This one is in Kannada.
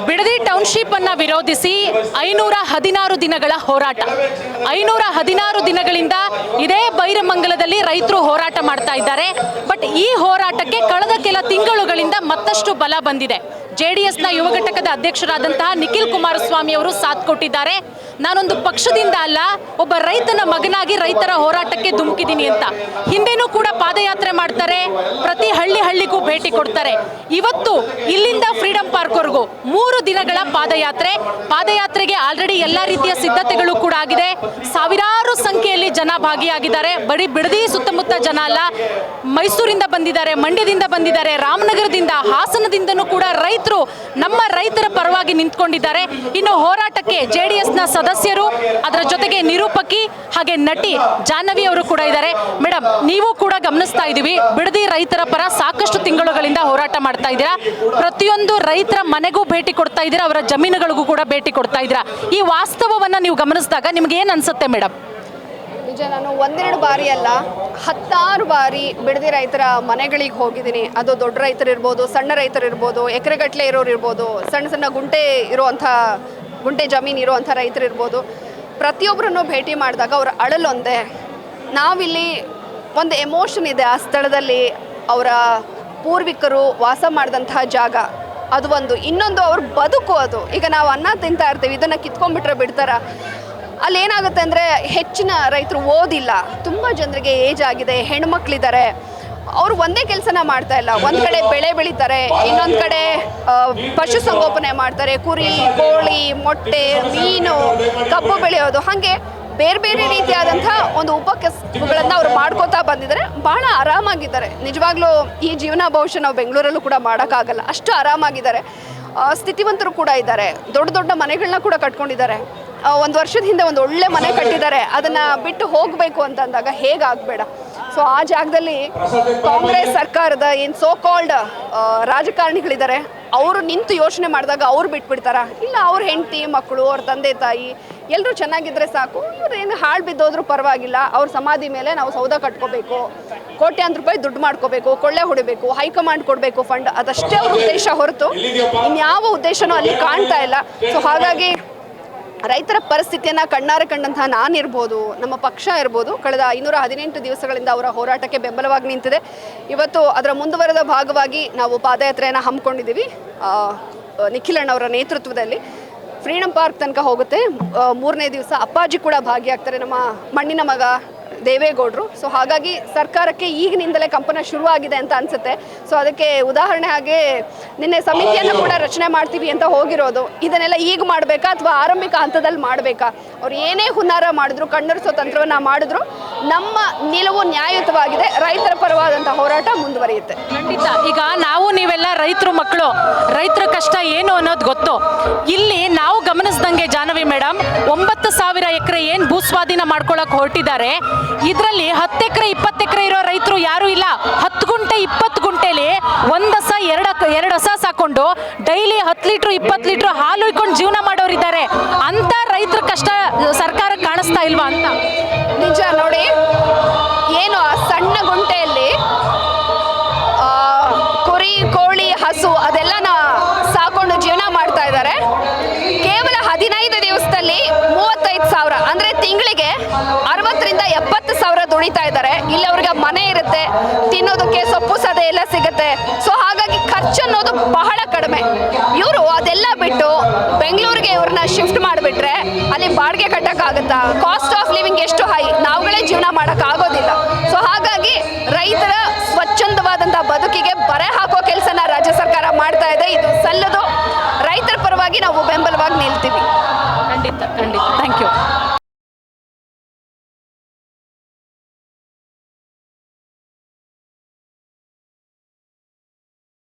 ಬಿಡದಿ ಟೌನ್ಶಿಪ್ ಅನ್ನ ವಿರೋಧಿಸಿ 516 ದಿನಗಳ ಹೋರಾಟ. 516 ದಿನಗಳಿಂದ ಇದೇ ಬೈರಮಂಗಲದಲ್ಲಿ ರೈತರು ಹೋರಾಟ ಮಾಡ್ತಾ ಇದ್ದಾರೆ. ಬಟ್ ಈ ಹೋರಾಟಕ್ಕೆ ಕಳೆದ ಕೆಲ ತಿಂಗಳುಗಳಿಂದ ಮತ್ತಷ್ಟು ಬಲ ಬಂದಿದೆ. ಜೆಡಿಎಸ್ನ ಯುವ ಘಟಕದ ಅಧ್ಯಕ್ಷರಾದಂತಹ ನಿಖಿಲ್ ಕುಮಾರಸ್ವಾಮಿ ಅವರು ಸಾಥ್ ಕೊಟ್ಟಿದ್ದಾರೆ. ನಾನೊಂದು ಪಕ್ಷದಿಂದ ಅಲ್ಲ, ಒಬ್ಬ ರೈತನ ಮಗನಾಗಿ ರೈತರ ಹೋರಾಟಕ್ಕೆ ಧುಮುಕಿದ್ದೀನಿ ಅಂತ. ಹಿಂದೆನೂ ಕೂಡ ಪಾದಯಾತ್ರೆ ಮಾಡ್ತಾರೆ, ಪ್ರತಿ ಹಳ್ಳಿಗೂ ಭೇಟಿ ಕೊಡ್ತಾರೆ. ಇವತ್ತು ಇಲ್ಲಿಂದ ಫ್ರೀಡಂ ಪಾರ್ಕ್ ವರೆಗೂ 3 ದಿನಗಳ ಪಾದಯಾತ್ರೆಗೆ ಆಲ್ರೆಡಿ ಎಲ್ಲಾ ರೀತಿಯ ಸಿದ್ಧತೆಗಳು ಕೂಡ ಆಗಿದೆ. ಸಾವಿರಾರು ಸಂಖ್ಯೆಯಲ್ಲಿ ಜನ ಭಾಗಿಯಾಗಿದ್ದಾರೆ. ಬರೀ ಬಿಡದಿ ಸುತ್ತಮುತ್ತ ಜನ ಅಲ್ಲ, ಮೈಸೂರಿಂದ ಬಂದಿದ್ದಾರೆ, ಮಂಡ್ಯದಿಂದ ಬಂದಿದ್ದಾರೆ, ರಾಮನಗರದಿಂದ, ಹಾಸನದಿಂದನೂ ಕೂಡ ರೈತರು ನಮ್ಮ ರೈತರ ಪರವಾಗಿ ನಿಂತ್ಕೊಂಡಿದ್ದಾರೆ. ಇನ್ನು ಹೋರಾಟಕ್ಕೆ ಜೆಡಿಎಸ್ನ ಸದಸ್ಯರು, ಅದರ ಜೊತೆಗೆ ನಿರೂಪಕಿ ಹಾಗೆ ನಟಿ ಜಾಹ್ನವಿ ಅವರು ಕೂಡ ಇದ್ದಾರೆ. ಮೇಡಮ್, ನೀವು ಕೂಡ ಗಮನಿಸ್ತಾ ಇದೀವಿ, ಬಿಡದಿ ರೈತರ ಪರ ಸಾಕಷ್ಟು ತಿಂಗಳುಗಳಿಂದ ಹೋರಾಟ ಮಾಡ್ತಾ ಇದ್ದೀರಾ. ಪ್ರತಿಯೊಂದು ರೈತರ ಮನೆಗೂ ಭೇಟಿ ಕೊಡ್ತಾ ಇದ್ದೀರಾ, ಅವರ ಜಮೀನುಗಳಿಗೂ ಕೂಡ ಭೇಟಿ ಕೊಡ್ತಾ ಇದ್ದೀರಾ. ಈ ವಾಸ್ತವವನ್ನ ನೀವು ಗಮನಿಸಿದಾಗ ನಿಮ್ಗೆ ಏನ್ ಅನ್ಸುತ್ತೆ ಮೇಡಮ್? ನಿಜ, ನಾನು 1-2 ಬಾರಿ ಅಲ್ಲ 10 ಬಾರಿ ಬಿಡದಿ ರೈತರ ಮನೆಗಳಿಗೆ ಹೋಗಿದ್ದೀನಿ. ಅದು ದೊಡ್ಡ ರೈತರು ಇರ್ಬೋದು, ಸಣ್ಣ ರೈತರು ಇರ್ಬೋದು, ಎಕರೆಗಟ್ಟಲೆ ಇರೋರು ಇರ್ಬೋದು, ಸಣ್ಣ ಗುಂಟೆ ಜಮೀನು ಇರುವಂಥ ರೈತರು ಇರ್ಬೋದು. ಪ್ರತಿಯೊಬ್ಬರನ್ನು ಭೇಟಿ ಮಾಡಿದಾಗ ಅವ್ರ ಅಳಲೊಂದೇ. ನಾವಿಲ್ಲಿ ಒಂದು ಎಮೋಷನ್ ಇದೆ ಆ ಸ್ಥಳದಲ್ಲಿ. ಅವರ ಪೂರ್ವಿಕರು ವಾಸ ಮಾಡಿದಂತಹ ಜಾಗ ಅದು ಒಂದು, ಇನ್ನೊಂದು ಅವ್ರ ಬದುಕು ಅದು. ಈಗ ನಾವು ಅನ್ನ ತಿಂತಾ ಇರ್ತೀವಿ, ಇದನ್ನು ಕಿತ್ಕೊಂಡ್ಬಿಟ್ರೆ ಬಿಡ್ತಾರ? ಅಲ್ಲಿ ಏನಾಗುತ್ತೆ ಅಂದರೆ, ಹೆಚ್ಚಿನ ರೈತರು ಓದಿಲ್ಲ, ತುಂಬ ಜನರಿಗೆ ಏಜ್ ಆಗಿದೆ, ಹೆಣ್ಮಕ್ಳಿದ್ದಾರೆ. ಅವರು ಒಂದೇ ಕೆಲಸನ ಮಾಡ್ತಾ ಇಲ್ಲ. ಒಂದು ಕಡೆ ಬೆಳೆ ಬೆಳೀತಾರೆ, ಇನ್ನೊಂದು ಕಡೆ ಪಶುಸಂಗೋಪನೆ ಮಾಡ್ತಾರೆ, ಕುರಿ, ಕೋಳಿ, ಮೊಟ್ಟೆ, ಮೀನು, ಕಬ್ಬು ಬೆಳೆಯೋದು, ಹಾಗೆ ಬೇರೆ ಬೇರೆ ರೀತಿಯಾದಂಥ ಒಂದು ಉಪಕಸಬುಗಳನ್ನು ಅವ್ರು ಮಾಡ್ಕೋತಾ ಬಂದಿದ್ದಾರೆ. ಭಾಳ ಆರಾಮಾಗಿದ್ದಾರೆ. ನಿಜವಾಗ್ಲೂ ಈ ಜೀವನ ಬಹುಶಃ ನಾವು ಬೆಂಗಳೂರಲ್ಲೂ ಕೂಡ ಮಾಡೋಕ್ಕಾಗಲ್ಲ, ಅಷ್ಟು ಆರಾಮಾಗಿದ್ದಾರೆ. ಸ್ಥಿತಿವಂತರು ಕೂಡ ಇದ್ದಾರೆ, ದೊಡ್ಡ ಮನೆಗಳನ್ನ ಕೂಡ ಕಟ್ಕೊಂಡಿದ್ದಾರೆ. 1 ವರ್ಷದ ಹಿಂದೆ ಒಂದು ಒಳ್ಳೆ ಮನೆ ಕಟ್ಟಿದ್ದಾರೆ, ಅದನ್ನು ಬಿಟ್ಟು ಹೋಗಬೇಕು ಅಂತಂದಾಗ ಹೇಗಾಗಬೇಡ. ಸೊ ಆ ಜಾಗದಲ್ಲಿ ಕಾಂಗ್ರೆಸ್ ಸರ್ಕಾರದ ಏನು ಸೋ ಕಾಲ್ಡ್ ರಾಜಕಾರಣಿಗಳಿದ್ದಾರೆ, ಅವರು ನಿಂತು ಯೋಚನೆ ಮಾಡಿದಾಗ ಅವ್ರು ಬಿಟ್ಬಿಡ್ತಾರ? ಇಲ್ಲ, ಅವ್ರ ಹೆಂಡತಿ ಮಕ್ಕಳು, ಅವ್ರ ತಂದೆ ತಾಯಿ ಎಲ್ಲರೂ ಚೆನ್ನಾಗಿದ್ದರೆ ಸಾಕು. ಇವ್ರು ಏನು ಹಾಳು ಬಿದ್ದೋದ್ರೂ ಪರವಾಗಿಲ್ಲ, ಅವ್ರ ಸಮಾಧಿ ಮೇಲೆ ನಾವು ಸೌಧ ಕಟ್ಕೋಬೇಕು, ಕೋಟ್ಯಾಂತರ ರೂಪಾಯಿ ದುಡ್ಡು ಮಾಡ್ಕೋಬೇಕು, ಕೊಳ್ಳೆ ಹೊಡಿಬೇಕು, ಹೈಕಮಾಂಡ್ ಕೊಡಬೇಕು ಫಂಡ್, ಅದಷ್ಟೇ ಅವ್ರ ಉದ್ದೇಶ ಹೊರತು ಇನ್ಯಾವ ಉದ್ದೇಶನೂ ಅಲ್ಲಿ ಕಾಣ್ತಾ ಇಲ್ಲ. ಸೊ ಹಾಗಾಗಿ ರೈತರ ಪರಿಸ್ಥಿತಿಯನ್ನು ಕಣ್ಣಾರೆ ಕಂಡಂತಹ ನಾನಿರ್ಬೋದು, ನಮ್ಮ ಪಕ್ಷ ಇರ್ಬೋದು, ಕಳೆದ 518 ದಿವಸಗಳಿಂದ ಅವರ ಹೋರಾಟಕ್ಕೆ ಬೆಂಬಲವಾಗಿ ನಿಂತಿದೆ. ಇವತ್ತು ಅದರ ಮುಂದುವರೆದ ಭಾಗವಾಗಿ ನಾವು ಪಾದಯಾತ್ರೆಯನ್ನು ಹಮ್ಮಿಕೊಂಡಿದ್ದೀವಿ. ನಿಖಿಲಣ್ಣವರ ನೇತೃತ್ವದಲ್ಲಿ ಫ್ರೀಡಂ ಪಾರ್ಕ್ ತನಕ ಹೋಗುತ್ತೆ. 3ನೇ ದಿವಸ ಅಪ್ಪಾಜಿ ಕೂಡ ಭಾಗಿಯಾಗ್ತಾರೆ, ನಮ್ಮ ಮಣ್ಣಿನ ಮಗ ದೇವೇಗೌಡರು. ಸೊ ಹಾಗಾಗಿ ಸರ್ಕಾರಕ್ಕೆ ಈಗಿನಿಂದಲೇ ಕಂಪನ ಶುರುವಾಗಿದೆ ಅಂತ ಅನಿಸುತ್ತೆ. ಸೊ ಅದಕ್ಕೆ ಉದಾಹರಣೆ ಹಾಗೆ ನಿನ್ನೆ ಸಮಿತಿಯನ್ನು ಕೂಡ ರಚನೆ ಮಾಡ್ತೀವಿ ಅಂತ ಹೋಗಿರೋದು. ಇದನ್ನೆಲ್ಲ ಈಗ ಮಾಡಬೇಕಾ ಅಥವಾ ಆರಂಭಿಕ ಹಂತದಲ್ಲಿ ಮಾಡಬೇಕಾ? ಅವ್ರು ಏನೇ ಹುನ್ನಾರ ಮಾಡಿದ್ರು, ಕಣ್ಣರಿಸೋ ತಂತ್ರವನ್ನು ಮಾಡಿದ್ರು, ನಮ್ಮ ನಿಲುವು ನ್ಯಾಯಯುತವಾಗಿದೆ. ರೈತರ ಪರವಾದಂಥ ಹೋರಾಟ ಮುಂದುವರಿಯುತ್ತೆ. ಖಂಡಿತ. ಈಗ ನಾವು ನೀವೆಲ್ಲ ರೈತರು ಮಕ್ಕಳು, ರೈತರ ಕಷ್ಟ ಏನು ಅನ್ನೋದು ಗೊತ್ತು. ಇಲ್ಲಿ ನಾವು ಗಮನಿಸಿದಂಗೆ ಜಾಹ್ನವಿ ಮೇಡಮ್, 9,000 ಎಕರೆ ಏನು ಭೂಸ್ವಾಧೀನ ಮಾಡ್ಕೊಳಕ್ ಹೊರಟಿದ್ದಾರೆ, ಇದರಲ್ಲಿ 10 ಎಕರೆ 20 ಎಕರೆ ಇರೋ ರೈತರು ಯಾರು ಇಲ್ಲ. 10 ಗುಂಟೆ 20 ಗುಂಟೆಲಿ 1 ಹಸ 2 ಹಸ ಸಾಕೊಂಡು ಡೈಲಿ 10 ಲೀಟ್ರ್ 20 ಲೀಟ್ರ್ ಹಾಲು ಇಟ್ಕೊಂಡು ಜೀವನ ಮಾಡೋರಿದ್ದಾರೆ. ಅಂತ ರೈತರ ಕಷ್ಟ ಸರ್ಕಾರ ಕಾಣಿಸ್ತಾ ಇಲ್ವಾ ಅಂತ? ನಿಜ ನೋಡಿ, ಏನು ಆ ಸಣ್ಣ ಗುಂಟೆಯಲ್ಲಿ ಕುರಿ, ಕೋಳಿ, ಹಸು ಅದೆಲ್ಲ ಸಾಕೊಂಡು ಜೀವನ ಮಾಡ್ತಾ ಇದ್ದಾರೆ. ಕೇವಲ 15 ದಿವಸದಲ್ಲಿ 35,000 ಅಂದರೆ ತಿಂಗಳಿಗೆ 60ರಿಂದ 70,000 ದುಡಿತಾ ಇದ್ದಾರೆ. ಇಲ್ಲಿ ಅವ್ರಿಗೆ ಮನೆ ಇರುತ್ತೆ, ತಿನ್ನೋದಕ್ಕೆ ಸೊಪ್ಪು ಸದೆ ಎಲ್ಲ ಸಿಗುತ್ತೆ. ಸೊ ಹಾಗಾಗಿ ಖರ್ಚು ಅನ್ನೋದು ಬಹಳ ಕಡಿಮೆ. ಇವರು ಅದೆಲ್ಲ ಬಿಟ್ಟು ಬೆಂಗಳೂರಿಗೆ ಇವ್ರನ್ನ ಶಿಫ್ಟ್ ಮಾಡಿಬಿಟ್ರೆ ಅಲ್ಲಿ ಬಾಡಿಗೆ ಕಟ್ಟಕ್ಕಾಗುತ್ತಾ? ಕಾಸ್ಟ್ ಆಫ್ ಲಿವಿಂಗ್ ಎಷ್ಟು ಹೈ, ನಾವುಗಳೇ ಜೀವನ ಮಾಡೋಕ್ಕಾಗೋದಿಲ್ಲ. ಸೊ ಹಾಗಾಗಿ ರೈತರ ಸ್ವಚ್ಛಂದವಾದಂಥ ಬದುಕಿಗೆ